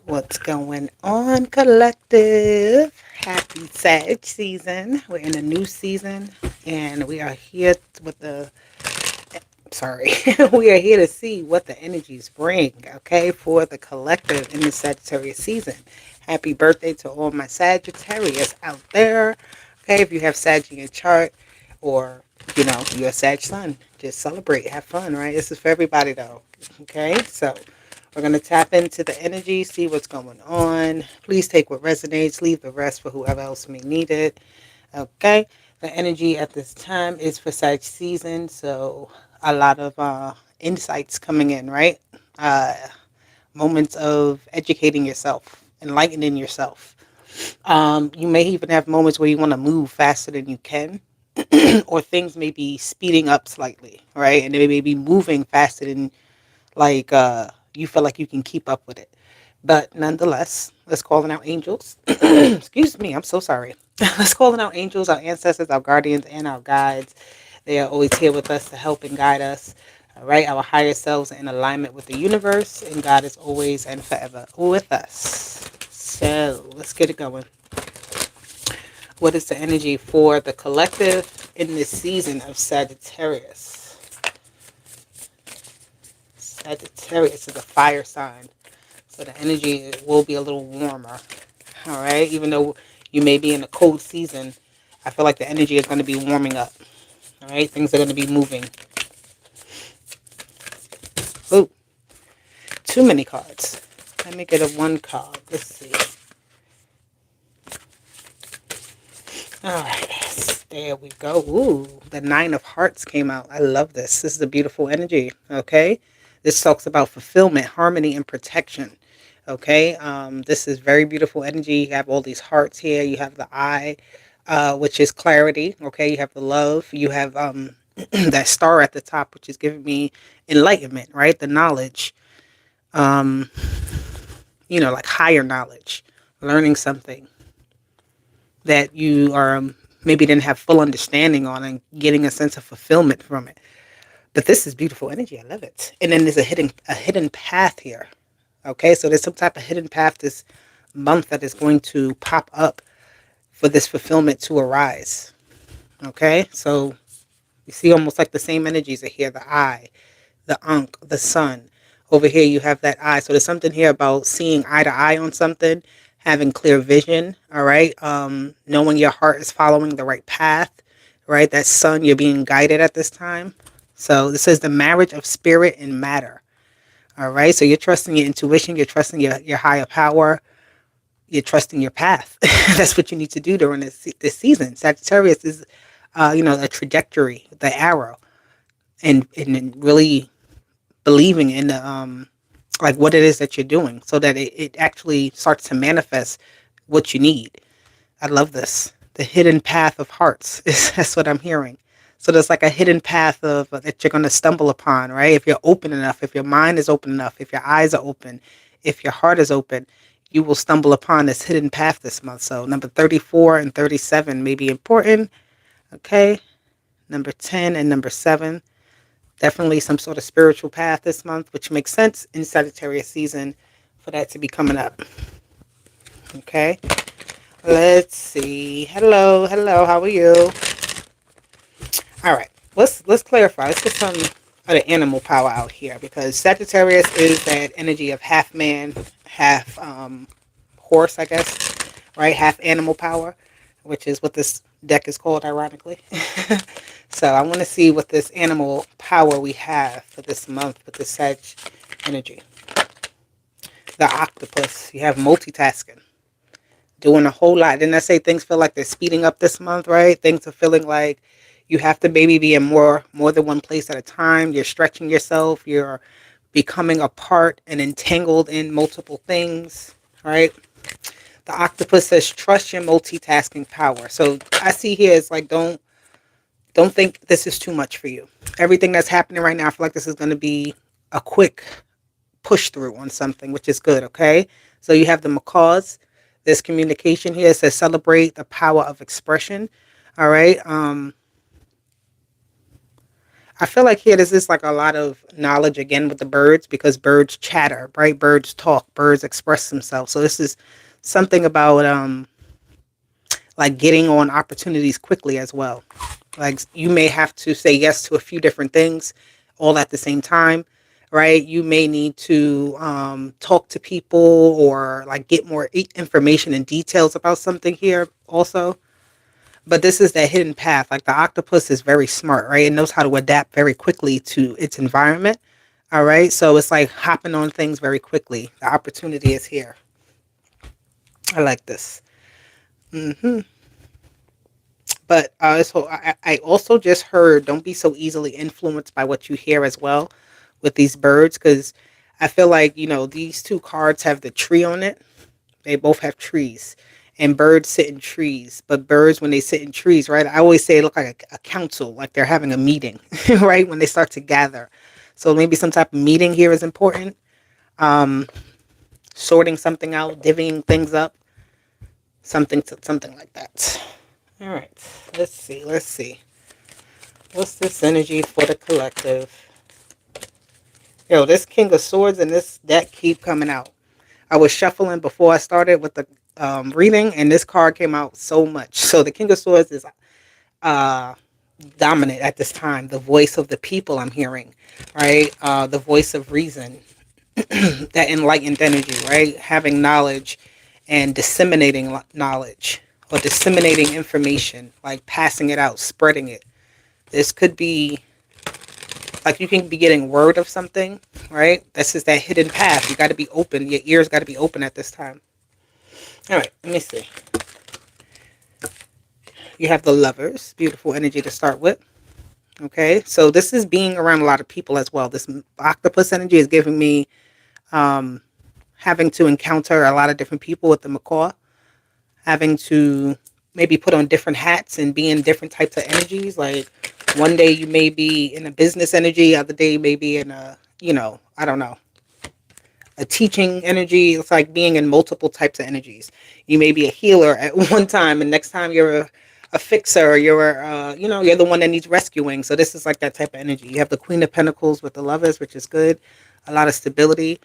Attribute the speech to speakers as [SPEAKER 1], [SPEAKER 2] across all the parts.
[SPEAKER 1] What's going on, collective? Happy Sag season. We're in a new season and we are here with the sorry. We are here to see what the energies bring, okay, for the collective in the Sagittarius season. Happy birthday to all my Sagittarius out there. Okay, if you have Sag in your chart or you're a Sag sun, just celebrate, have fun, right? This is for everybody though. Okay, so we're going to tap into the energy, see what's going on. Please take what resonates, leave the rest for whoever else may need it. Okay. The energy at this time is for Sag season, so a lot of insights coming in, right? Uh, Moments of educating yourself, enlightening yourself. You may even have moments where you want to move faster than you can, or things may be speeding up slightly, right? And they may be moving faster than you feel like you can keep up with it. But nonetheless, let's call in our angels. Excuse me, I'm so sorry. Let's call in our angels, our ancestors, our guardians, and our guides. They are always here with us to help and guide us. All right, our higher selves are in alignment with the universe, and God is always and forever with us. So let's get it going. What is the energy for the collective in this season of Sagittarius? Sagittarius is a fire sign, so the energy will be a little warmer. All right, even though you may be in a cold season, I feel like the energy is going to be warming up. All right, things are going to be moving. Ooh, too many cards. Let me get a one card. Let's see. All right, there we go. Ooh, the Nine of Hearts came out. I love this. This is a beautiful energy. Okay, this talks about fulfillment, harmony, and protection. Okay, this is very beautiful energy. You have all these hearts here. You have the eye, which is clarity. Okay, you have the love. You have that star at the top, which is giving me enlightenment, right? The knowledge, um, like higher knowledge, learning something that you are maybe didn't have full understanding on and getting a sense of fulfillment from it. But this is beautiful energy. I love it. And then there's a hidden path here. Okay, so there's some type of hidden path this month that is going to pop up for this fulfillment to arise. Okay, so you see almost like the same energies are here, the eye, the ankh, the sun. Over here you have that eye. So there's something here about seeing eye to eye on something, having clear vision, all right? Knowing your heart is following the right path, right? That sun, you're being guided at this time. So this is the marriage of spirit and matter. All right. So you're trusting your intuition, you're trusting your higher power, you're trusting your path. That's what you need to do during this season. Sagittarius is a trajectory, the arrow, and really believing in the like what it is that you're doing so that it actually starts to manifest what you need. I love this. The hidden path of hearts is that's what I'm hearing. So there's like a hidden path of that you're going to stumble upon, right? If you're open enough, if your mind is open enough, if your eyes are open, if your heart is open, you will stumble upon this hidden path this month. So number 34 and 37 may be important. Okay. Number 10 and number 7. Definitely some sort of spiritual path this month, which makes sense in Sagittarius season for that to be coming up. Okay. Let's see. Hello, hello. How are you? All right. Let's clarify. Let's get some of the animal power out here because Sagittarius is that energy of half man, half horse, I guess, right? Half animal power, which is what this deck is called, ironically. So I want to see what this animal power we have for this month with the Sag energy. The octopus. You have multitasking. Doing a whole lot. Didn't I say things feel like they're speeding up this month, right? Things are feeling like you have to maybe be in more than one place at a time. You're stretching yourself. You're becoming a part and entangled in multiple things, right? The octopus says trust your multitasking power. So I see here is like don't think this is too much for you. Everything that's happening right now, I feel like this is going to be a quick push through on something, which is good, okay? So you have the macaws. There's communication here. It says celebrate the power of expression. All right. I feel like here this is like a lot of knowledge again with the birds because birds chatter, right? Birds talk, birds express themselves. So this is something about like getting on opportunities quickly as well. Like you may have to say yes to a few different things all at the same time, right? You may need to talk to people or like get more information and details about something here also. But this is that hidden path. Like the octopus is very smart, right? It knows how to adapt very quickly to its environment. All right. So it's like hopping on things very quickly. The opportunity is here. I like this. hmm But so I also just heard don't be so easily influenced by what you hear as well with these birds because I feel like, these two cards have the tree on it. They both have trees. And birds sit in trees. But birds, when they sit in trees, right? I always say it look like a council, like they're having a meeting, right? When they start to gather. So maybe some type of meeting here is important. Um, Sorting something out, divvying things up, something like that. All right. Let's see. Let's see. What's this energy for the collective? Yo, this King of Swords and this deck keep coming out. I was shuffling before I started with the reading, and this card came out so much. So the King of Swords is uh, dominant at this time. The voice of the people I'm hearing, right? The voice of reason, that enlightened energy, right? Having knowledge and disseminating knowledge or disseminating information, like passing it out, spreading it. This could be like you can be getting word of something, right? This is that hidden path. You got to be open. Your ears got to be open at this time. All right, let me see. You have the Lovers, beautiful energy to start with. Okay, so this is being around a lot of people as well. This octopus energy is giving me having to encounter a lot of different people with the macaw, having to maybe put on different hats and be in different types of energies. Like one day you may be in a business energy, other day you may be in a, I don't know, a teaching energy. It's like being in multiple types of energies. You may be a healer at one time, and next time you're a fixer. You're you're the one that needs rescuing. So this is like that type of energy. You have the Queen of Pentacles with the Lovers, which is good. A lot of stability.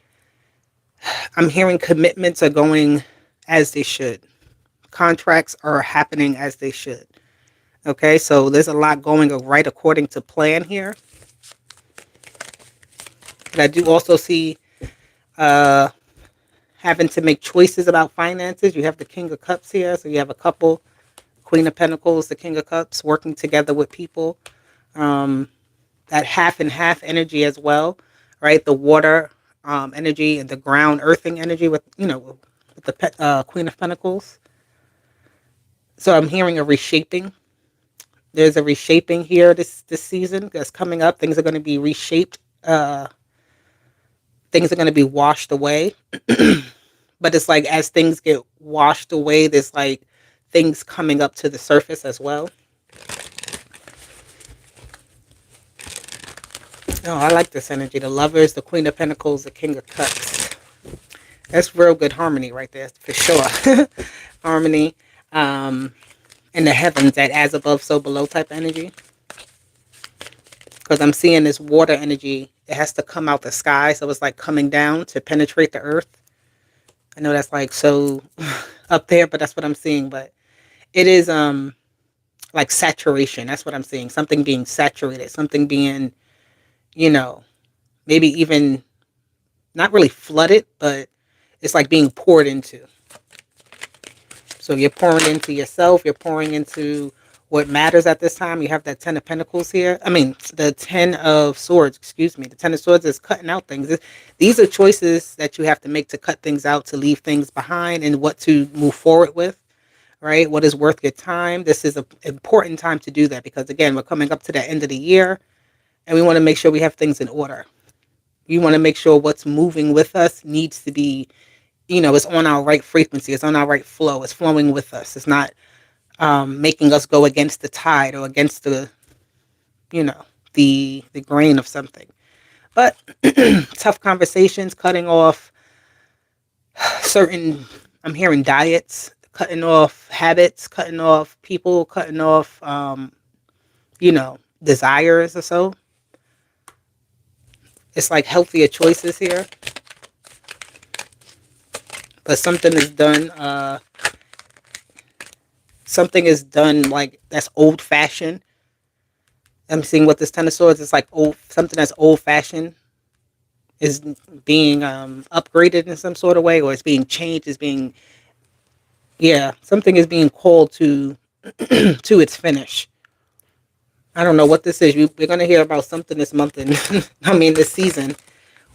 [SPEAKER 1] I'm hearing commitments are going as they should. Contracts are happening as they should. Okay, so there's a lot going right according to plan here. But I do also see having to make choices about finances. You have the King of Cups here, so you have a couple, Queen of Pentacles, the King of Cups, working together with people. That half and half energy as well, right? The water energy and the ground earthing energy with the Queen of Pentacles. So I'm hearing a reshaping. There's a reshaping here this season that's coming up. Things are going to be reshaped. Things are going to be washed away. But it's like as things get washed away, there's like things coming up to the surface as well. Oh, I like this energy. The Lovers, the Queen of Pentacles, the King of Cups. That's real good harmony right there, for sure. Harmony. In the heavens, that as above, so below type energy. Because I'm seeing this water energy. It has to come out the sky, so it's like coming down to penetrate the earth. I know that's like so up there, but that's what I'm seeing. But it is like saturation. That's what I'm seeing. Something being saturated. Something being, maybe even not really flooded, but it's like being poured into. So you're pouring into yourself. You're pouring into what matters at this time. You have that Ten of Pentacles here. I mean, the Ten of Swords, excuse me. The Ten of Swords is cutting out things. These are choices that you have to make to cut things out, to leave things behind, and what to move forward with, right? What is worth your time. This is an important time to do that because, again, we're coming up to the end of the year, and we want to make sure we have things in order. We want to make sure what's moving with us needs to be, it's on our right frequency. It's on our right flow. It's flowing with us. It's not making us go against the tide or against the grain of something. But tough conversations, cutting off certain, I'm hearing diets, cutting off habits, cutting off people, cutting off, desires or so. It's like healthier choices here. But something is done like that's old fashioned. I'm seeing with this Ten of Swords, it's like something that's old fashioned is being upgraded in some sort of way, or it's being changed, is being, yeah, something is being called to to its finish. I don't know what this is. We're going to hear about something this month, and I mean this season,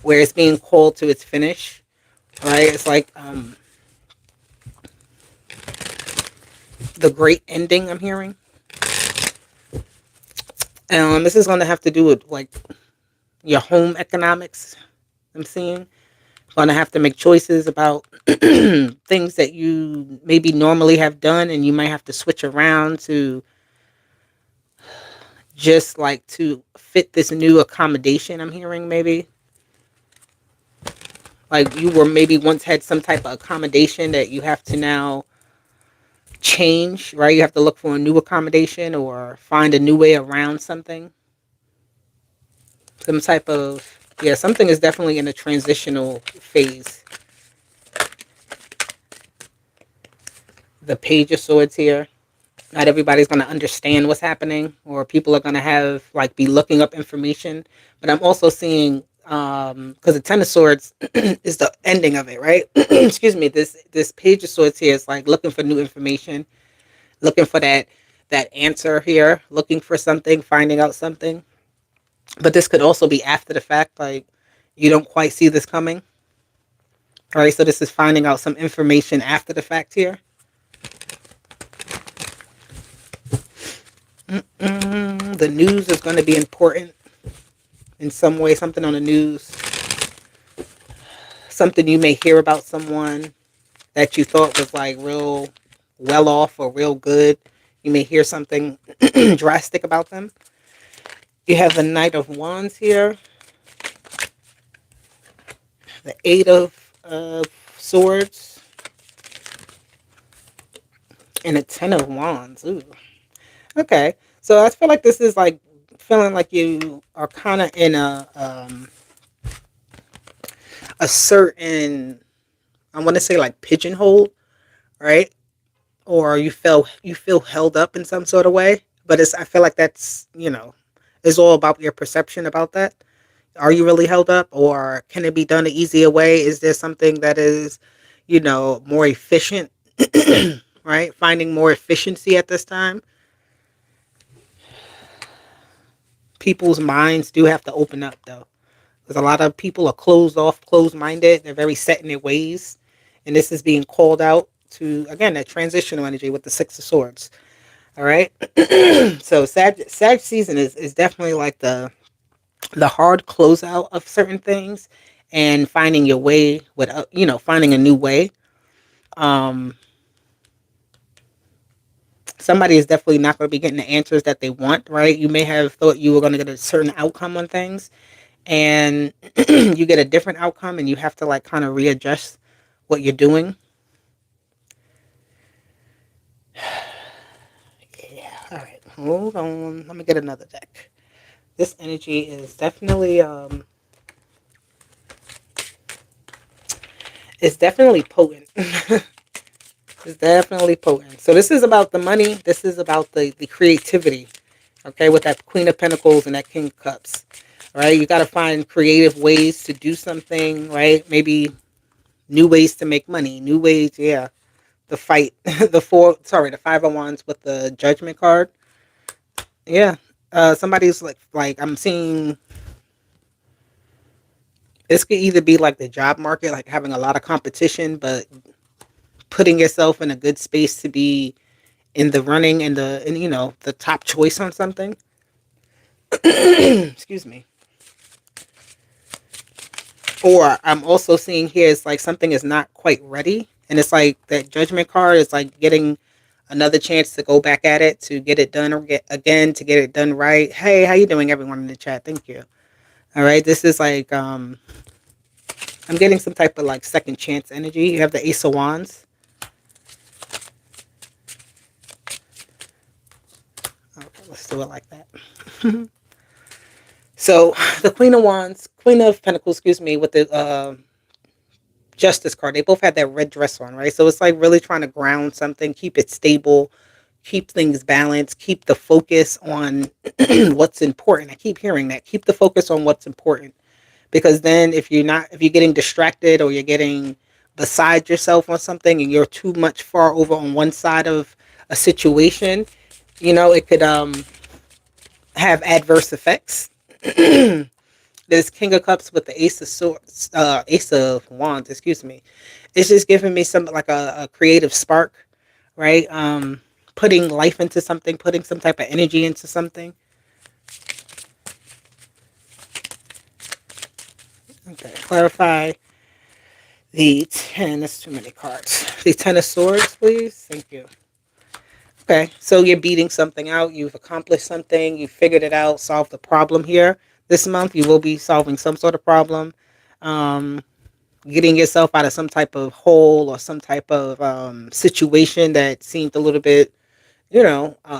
[SPEAKER 1] where it's being called to its finish. Right? It's like the great ending. I'm hearing. This is going to have to do with like your home economics. I'm seeing. Going to have to make choices about things that you maybe normally have done, and you might have to switch around to just like to fit this new accommodation. I'm hearing maybe like you were maybe once had some type of accommodation that you have to now change, right? You have to look for a new accommodation or find a new way around something. Some type of, yeah, something is definitely in a transitional phase. The Page of Swords here. Not everybody's going to understand what's happening, or people are going to have like be looking up information. But I'm also seeing because the Ten of Swords is the ending of it, right? Excuse me. This Page of Swords here is like looking for new information, looking for that answer here, looking for something, finding out something. But this could also be after the fact, like you don't quite see this coming. All right, so this is finding out some information after the fact here. The news is going to be important in some way, something on the news, something you may hear about someone that you thought was like real well off or real good. You may hear something drastic about them. You have the Knight of Wands here, the Eight of Swords, and a Ten of Wands. Ooh. Okay, so I feel like this is like feeling like you are kind of in a certain, I want to say like pigeonhole, right? Or you feel held up in some sort of way. But I feel like that's, it's all about your perception about that. Are you really held up, or can it be done an easier way? Is there something that is, more efficient, right? Finding more efficiency at this time. People's minds do have to open up though, because a lot of people are closed off, closed minded. They're very set in their ways, and this is being called out to, again, that transitional energy with the Six of Swords. All right. So Sag season is definitely like the hard closeout of certain things, and finding your way with finding a new way. Um, Somebody is definitely not going to be getting the answers that they want. Right? You may have thought you were going to get a certain outcome on things, and you get a different outcome, and you have to like kind of readjust what you're doing. Yeah. All right. Hold on. Let me get another deck. This energy is definitely it's definitely potent. It's definitely potent. So this is about the money. This is about the creativity. Okay, with that Queen of Pentacles and that King of Cups. All right, you got to find creative ways to do something, right? Maybe new ways to make money, new ways, yeah. The fight, the Five of Wands with the Judgment card. Yeah. Somebody's like I'm seeing this could either be like the job market, like having a lot of competition, but putting yourself in a good space to be in the running and the top choice on something. Excuse me. Or I'm also seeing here it's like something is not quite ready, and it's like that Judgment card is like getting another chance to go back at it, to get it done again, to get it done right. Hey, how you doing, everyone in the chat? Thank you. All right, this is like I'm getting some type of like second chance energy. You have the Ace of Wands. Okay, let's do it like that. So the Queen of Wands, Queen of Pentacles, excuse me, with the Justice card, they both had that red dress on, right? So it's like really trying to ground something, keep it stable, keep things balanced, keep the focus on what's important. I keep hearing that. Keep the focus on what's important. Because then if you're getting distracted or you're getting beside yourself on something and you're too much far over on one side of a situation, it could have adverse effects. This King of Cups with the Ace of Swords, Ace of Wands, excuse me. It's just giving me some like a creative spark, right? Putting life into something, putting some type of energy into something. Okay, clarify the 10. That's too many cards. The 10 of Swords, please. Thank you. Okay, so you're beating something out. You've accomplished something. You figured it out, solved the problem here. This month, you will be solving some sort of problem. Um, Getting yourself out of some type of hole or some type of situation that seemed a little bit,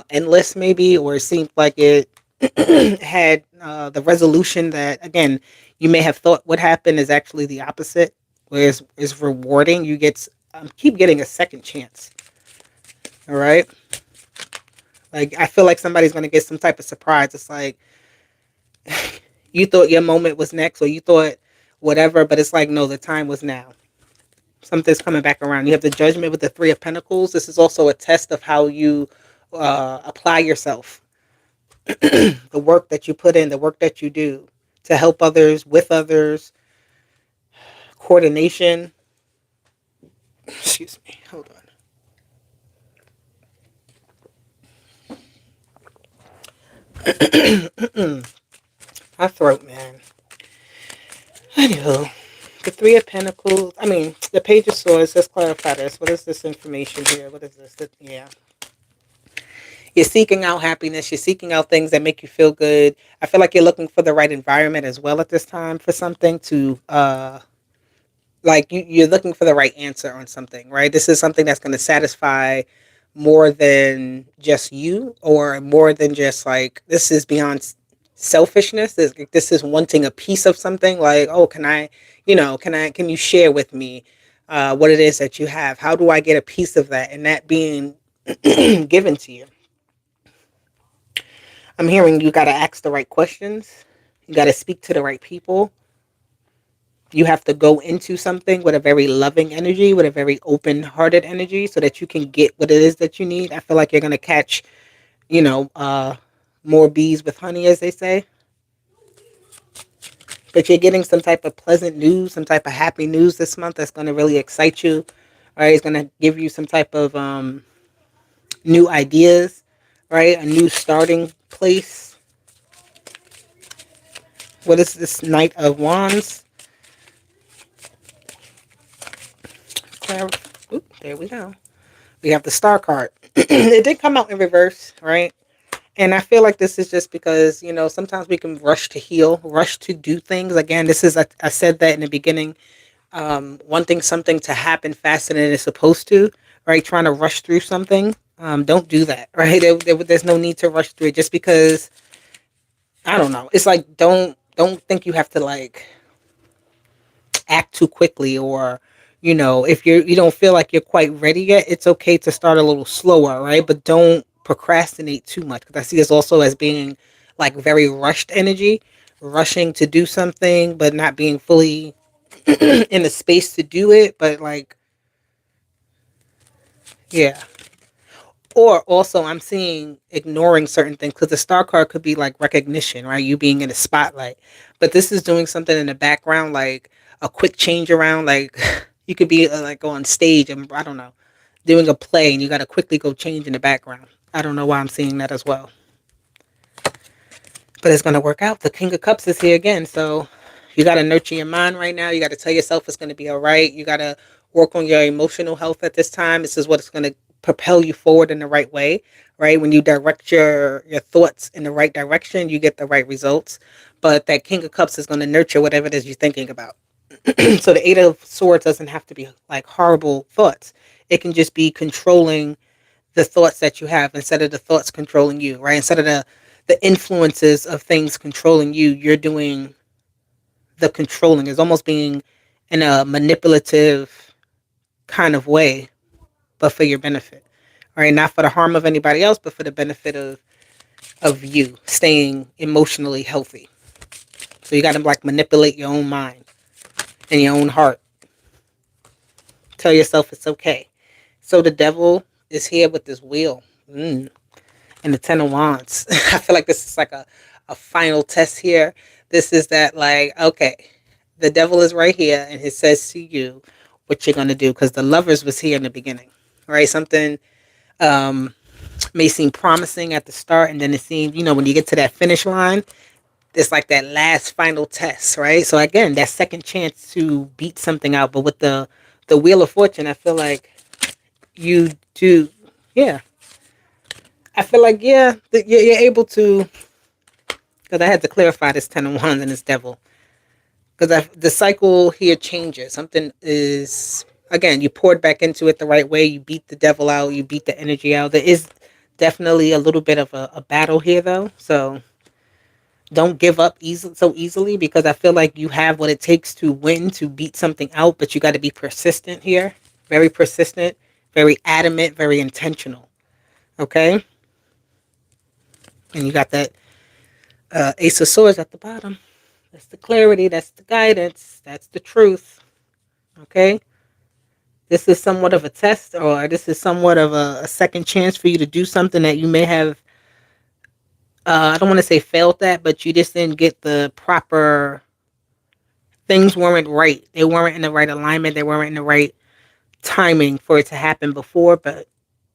[SPEAKER 1] endless maybe, or it seemed like it had the resolution that, again, you may have thought would happen is actually the opposite, where it's rewarding. You keep getting a second chance. All right. Like, I feel like somebody's going to get some type of surprise. It's like you thought your moment was next or you thought whatever, but it's like, no, the time was now. Something's coming back around. You have the Judgment with the Three of Pentacles. This is also a test of how you apply yourself, the work that you put in, the work that you do to help others, with others, coordination. Excuse me. Hold on. My throat, man. Anywho, the Three of Pentacles. I mean, the Page of Swords. Let's clarify this. What is this information here? What is this? Yeah. You're seeking out happiness. You're seeking out things that make you feel good. I feel like you're looking for the right environment as well at this time for something to, like you're looking for the right answer on something, right? This is something that's going to satisfy more than just you, or more than just like, this is beyond selfishness. This is wanting a piece of something, like, oh, can you share with me what it is that you have? How do I get a piece of that? And that being given to you. I'm hearing you got to ask the right questions. You got to speak to the right people. You have to go into something with a very loving energy, with a very open-hearted energy, so that you can get what it is that you need. I feel like you're going to catch, you know, uh, more bees with honey, as they say. But you're getting some type of pleasant news, some type of happy news this month that's going to really excite you. All right, it's going to give you some type of new ideas, right? A new starting place. What is this Knight of Wands? Oop, there we go. We have the Star card. It did come out in reverse, right? And I feel like this is just because, sometimes we can rush to heal, rush to do things. Again, I said that in the beginning, wanting something to happen faster than it's supposed to, right? Trying to rush through something. Don't do that, right? There's no need to rush through it just because, I don't know. It's like, don't think you have to like act too quickly, or if you don't feel like you're quite ready yet, it's okay to start a little slower, right? But don't procrastinate too much, because I see this also as being like very rushed energy, rushing to do something but not being fully in the space to do it, but like, yeah. Or also, I'm seeing ignoring certain things, because the Star card could be like recognition, right? You being in the spotlight. But this is doing something in the background, like a quick change around. Like, you could be like on stage and, I don't know, doing a play, and you got to quickly go change in the background. I don't know why I'm seeing that as well. But it's going to work out. The King of Cups is here again. So you got to nurture your mind right now. You got to tell yourself it's going to be all right. You got to work on your emotional health at this time. This is what's going to propel you forward in the right way, right? When you direct your thoughts in the right direction, you get the right results. But that King of Cups is going to nurture whatever it is you're thinking about. So the Eight of Swords doesn't have to be like horrible thoughts. It can just be controlling the thoughts that you have, instead of the thoughts controlling you, right? Instead of the influences of things controlling you, you're doing the controlling. It's almost being in a manipulative kind of way, but for your benefit. All right, not for the harm of anybody else, but for the benefit of you staying emotionally healthy. So you got to like manipulate your own mind and your own heart. Tell yourself it's okay. So the devil is here with this wheel. And the Ten of Wands. I feel like this is like a final test here. This is that like, okay, the devil is right here and it says to you what you're going to do. Because the lovers was here in the beginning, right? Something um, may seem promising at the start. And then it seems, when you get to that finish line, it's like that last final test, right? So again, that second chance to beat something out. But with the Wheel of Fortune, I feel like you do, yeah. I feel like, yeah, you're able to, because I had to clarify this Ten of Wands and this devil. Because the cycle here changes. Something is, again, you poured back into it the right way. You beat the devil out. You beat the energy out. There is definitely a little bit of a battle here, though. So don't give up so easily, because I feel like you have what it takes to win, to beat something out. But you got to be persistent here. Very persistent, very adamant, very intentional. Okay? And you got that Ace of Swords at the bottom. That's the clarity. That's the guidance. That's the truth. Okay? This is somewhat of a test, or this is somewhat of a second chance for you to do something that you may have, I don't want to say failed at, but you just didn't get the proper, things weren't right. They weren't in the right alignment. They weren't in the right timing for it to happen before. But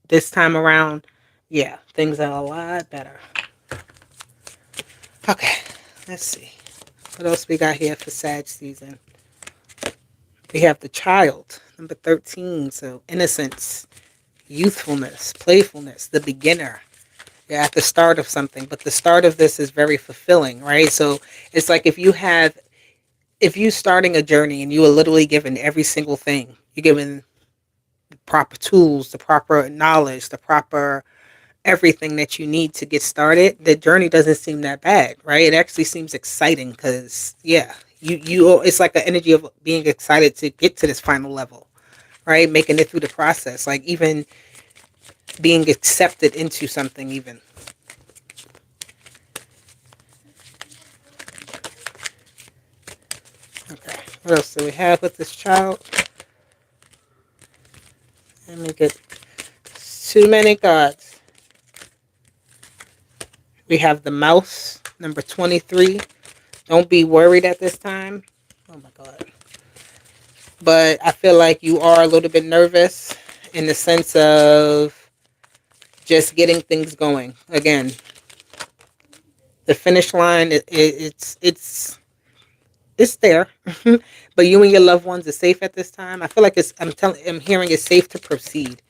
[SPEAKER 1] this time around, yeah, things are a lot better. Okay, let's see. What else we got here for Sag season? We have the Child, number 13. So innocence, youthfulness, playfulness, the beginner. You're at the start of something, but the start of this is very fulfilling, right? So it's like if you starting a journey and you are literally given every single thing, you're given the proper tools, the proper knowledge, the proper everything that you need to get started, the journey doesn't seem that bad, right? It actually seems exciting because, yeah, you it's like an energy of being excited to get to this final level, right? Making it through the process, like even being accepted into something even. Okay, what else do we have with this Child? Let me get too many cards. We have the Mouse, number 23. Don't be worried at this time. Oh my God. But I feel like you are a little bit nervous in the sense of just getting things going. Again, the finish line, it's there. But you and your loved ones are safe at this time. I feel like I'm hearing it's safe to proceed.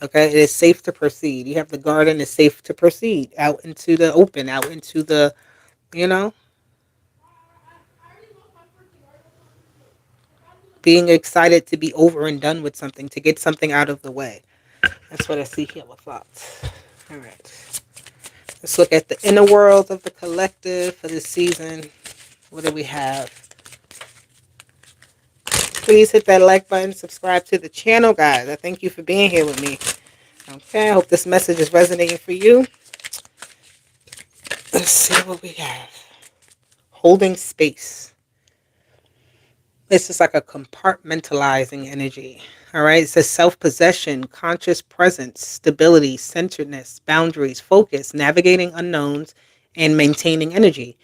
[SPEAKER 1] Okay, it is safe to proceed. You have the garden, it's safe to proceed out into the open, out into the, you know, being excited to be over and done with something, to get something out of the way. That's what I see here with thoughts. All right. Let's look at the inner world of the collective for this season. What do we have? Please hit that like button, subscribe to the channel, guys. I thank you for being here with me. Okay, I hope this message is resonating for you. Let's see what we have. Holding space. This is like a compartmentalizing energy. All right. It says self-possession, conscious presence, stability, centeredness, boundaries, focus, navigating unknowns, and maintaining energy.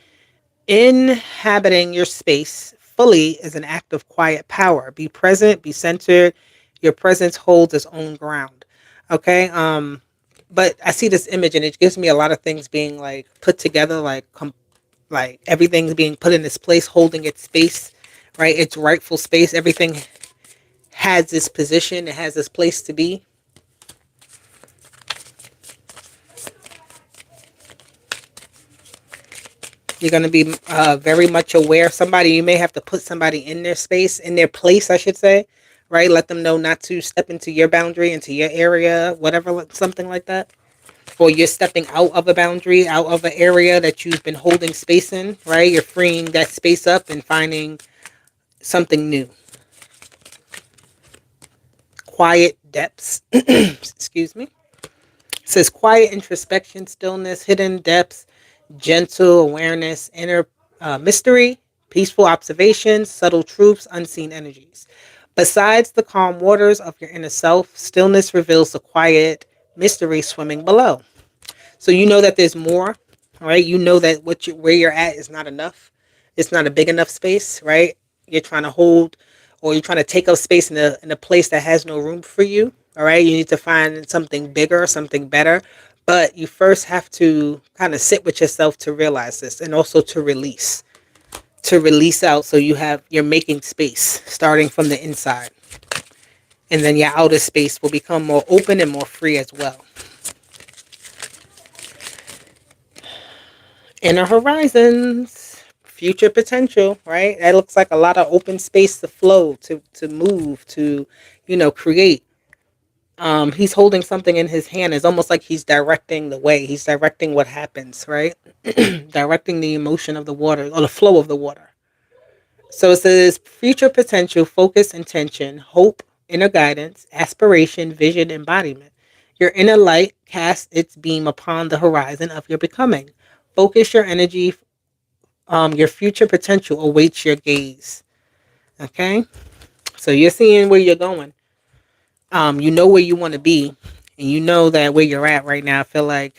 [SPEAKER 1] Inhabiting your space fully is an act of quiet power. Be present, be centered. Your presence holds its own ground. Okay. But I see this image and it gives me a lot of things being like put together, like everything's being put in its place, holding its space, right? Its rightful space. Everything has its position. It has its place to be. You're going to be very much aware. You may have to put somebody in their space, in their place, I should say, right? Let them know not to step into your boundary, into your area, whatever, something like that. or you're stepping out of a boundary, out of an area that you've been holding space in, right? You're freeing that space up and finding something new. Quiet depths. Excuse me. It says quiet introspection, stillness, hidden depths, gentle awareness, inner mystery, peaceful observations, subtle truths, unseen energies. Besides the calm waters of your inner self, stillness reveals the quiet mystery swimming below. So you know that there's more, right? You know that where you're at is not enough. It's not a big enough space, right? You're trying to hold, or you're trying to take up space in a place that has no room for you. All right, you need to find something bigger, something better. But you first have to kind of sit with yourself to realize this, and also to release out. So you're making space starting from the inside, and then your outer space will become more open and more free as well. Inner horizons, future potential, right? That looks like a lot of open space to flow, to move, to, create. He's holding something in his hand. It's almost like he's directing the way. He's directing what happens, right? Directing the emotion of the water, or the flow of the water. So it says future potential, focus, intention, hope, inner guidance, aspiration, vision, embodiment. Your inner light casts its beam upon the horizon of your becoming. Focus your energy. Your future potential awaits your gaze. Okay? So you're seeing where you're going. You know where you want to be, and you know that where you're at right now, I feel like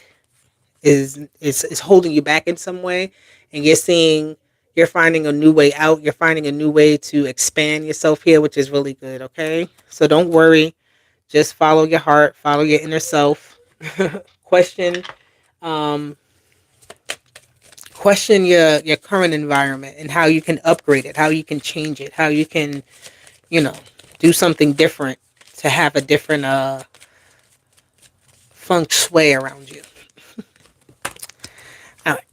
[SPEAKER 1] is holding you back in some way, and you're finding a new way out. You're finding a new way to expand yourself here, which is really good. Okay, so don't worry, just follow your heart, follow your inner self. question, um, question your current environment and how you can upgrade it, how you can change it, how you can, you know, do something different to have a different feng shui around you. All right.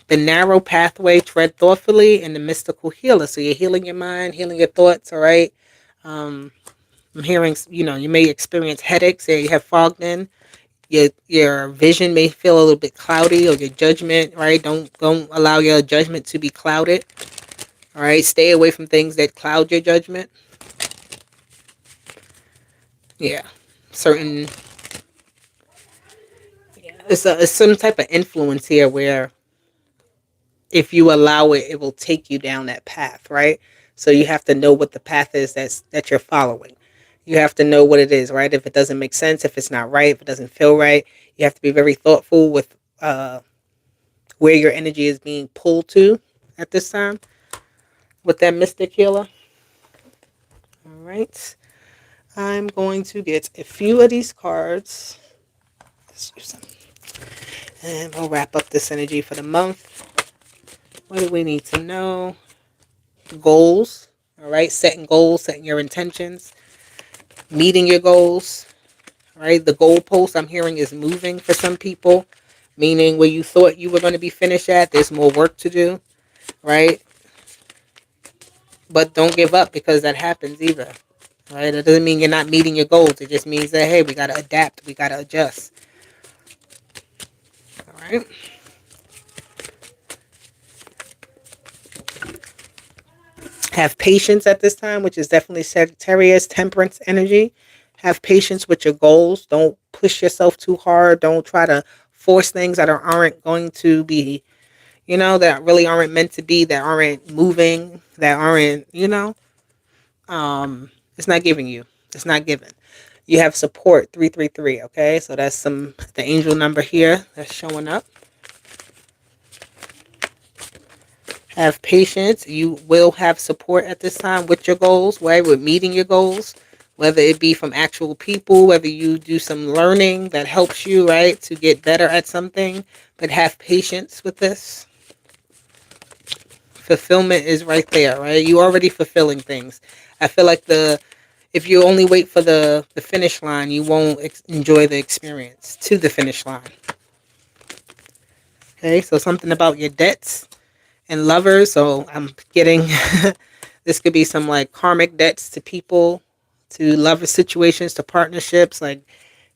[SPEAKER 1] The narrow pathway, tread thoughtfully, and the mystical healer. So you're healing your mind, healing your thoughts, all right? I'm hearing, you may experience headaches, or you have fogged in. Your vision may feel a little bit cloudy, or your judgment, right? Don't allow your judgment to be clouded. All right, stay away from things that cloud your judgment. Yeah, certain. Yeah, it's some type of influence here where if you allow it, it will take you down that path, right? So you have to know what the path is that you're following. You have to know what it is, right? If it doesn't make sense, if it's not right, if it doesn't feel right, you have to be very thoughtful with where your energy is being pulled to at this time with that mystic healer. All right. I'm going to get a few of these cards. Let's use them. And we'll wrap up this energy for the month. What do we need to know? Goals. All right. Setting goals, setting your intentions, meeting your goals. All right. The goalpost I'm hearing is moving for some people, meaning where you thought you were going to be finished at, there's more work to do. Right. But don't give up, because that happens either. Right? It doesn't mean you're not meeting your goals. It just means that, hey, we got to adapt. We got to adjust. All right. Have patience at this time, which is definitely Sagittarius, temperance energy. Have patience with your goals. Don't push yourself too hard. Don't try to force things that aren't going to be, that really aren't meant to be, that aren't moving, that aren't, it's not giving you. It's not given. You have support 333. Okay, so that's the angel number here that's showing up. Have patience. You will have support at this time with your goals, right? With meeting your goals, whether it be from actual people, whether you do some learning that helps you, right, to get better at something. But have patience with this. Fulfillment is right there, right? You're already fulfilling things. I feel like if you only wait for the finish line, you won't enjoy the experience to the finish line. Okay, so something about your debts and lovers. So I'm getting, this could be some like karmic debts to people, to lover situations, to partnerships, like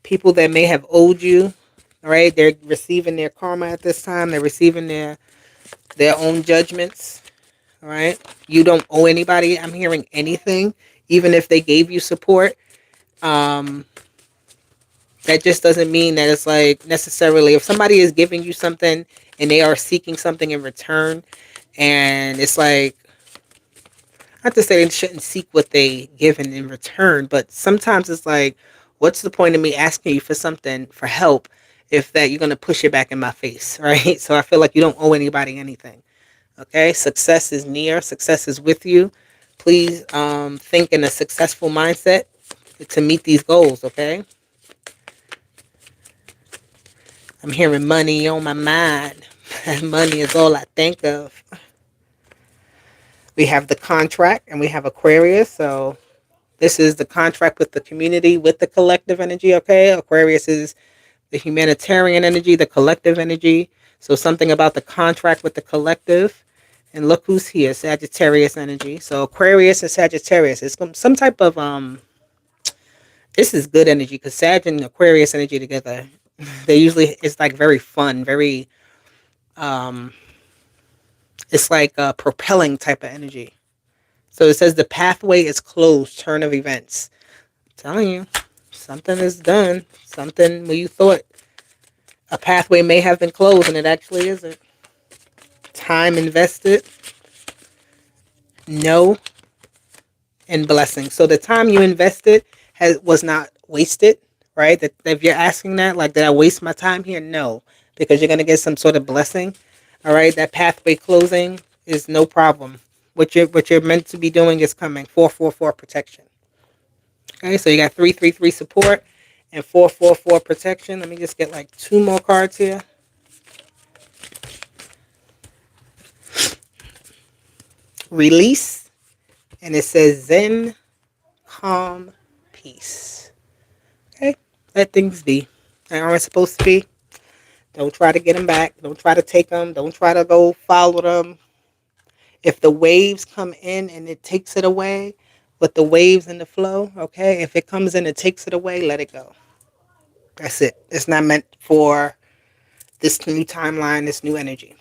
[SPEAKER 1] people that may have owed you All right, they're receiving their karma at this time. They're receiving their own judgments. All right, you don't owe anybody. I'm hearing anything, even if they gave you support. Um, that just doesn't mean that it's like necessarily if somebody is giving you something and they are seeking something in return, and it's like not to say they shouldn't seek what they given in return, but sometimes it's like, what's the point of me asking you for something for help if that you're gonna push it back in my face, right? So I feel like you don't owe anybody anything. Okay, success is near, success is with you. Please think in a successful mindset to meet these goals. Okay, I'm hearing money on my mind. Money is all I think of. We have the contract and we have Aquarius. So this is the contract with the community, with the collective energy. Okay, Aquarius is the humanitarian energy, the collective energy. So something about the contract with the collective. And look who's here, Sagittarius energy. So Aquarius and Sagittarius. It's some type of this is good energy because Sag and Aquarius energy together. They usually it's like very fun, very um it's like a propelling type of energy. So it says the pathway is closed, turn of events. I'm telling you, something is done. Something where you thought a pathway may have been closed and it actually isn't. Time invested, no, and blessing. So the time you invested was not wasted, right? That if you're asking that, like, did I waste my time here? No, because you're gonna get some sort of blessing. All right, that pathway closing is no problem. What you're meant to be doing is coming. 444 protection. Okay, so you got 333 support and 444 protection. Let me just get like two more cards here. Release, and it says Zen, calm, peace. Okay, let things be. They aren't supposed to be. Don't try to get them back. Don't try to take them. Don't try to go follow them. If the waves come in and it takes it away, with the waves and the flow, okay? If it comes in and takes it away, let it go. That's it. It's not meant for this new timeline, this new energy.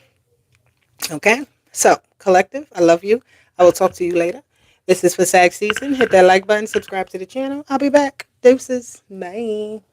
[SPEAKER 1] Okay? So, collective, I love you. I will talk to you later. This is for Sag Season. Hit that like button, subscribe to the channel. I'll be back. Deuces. Bye.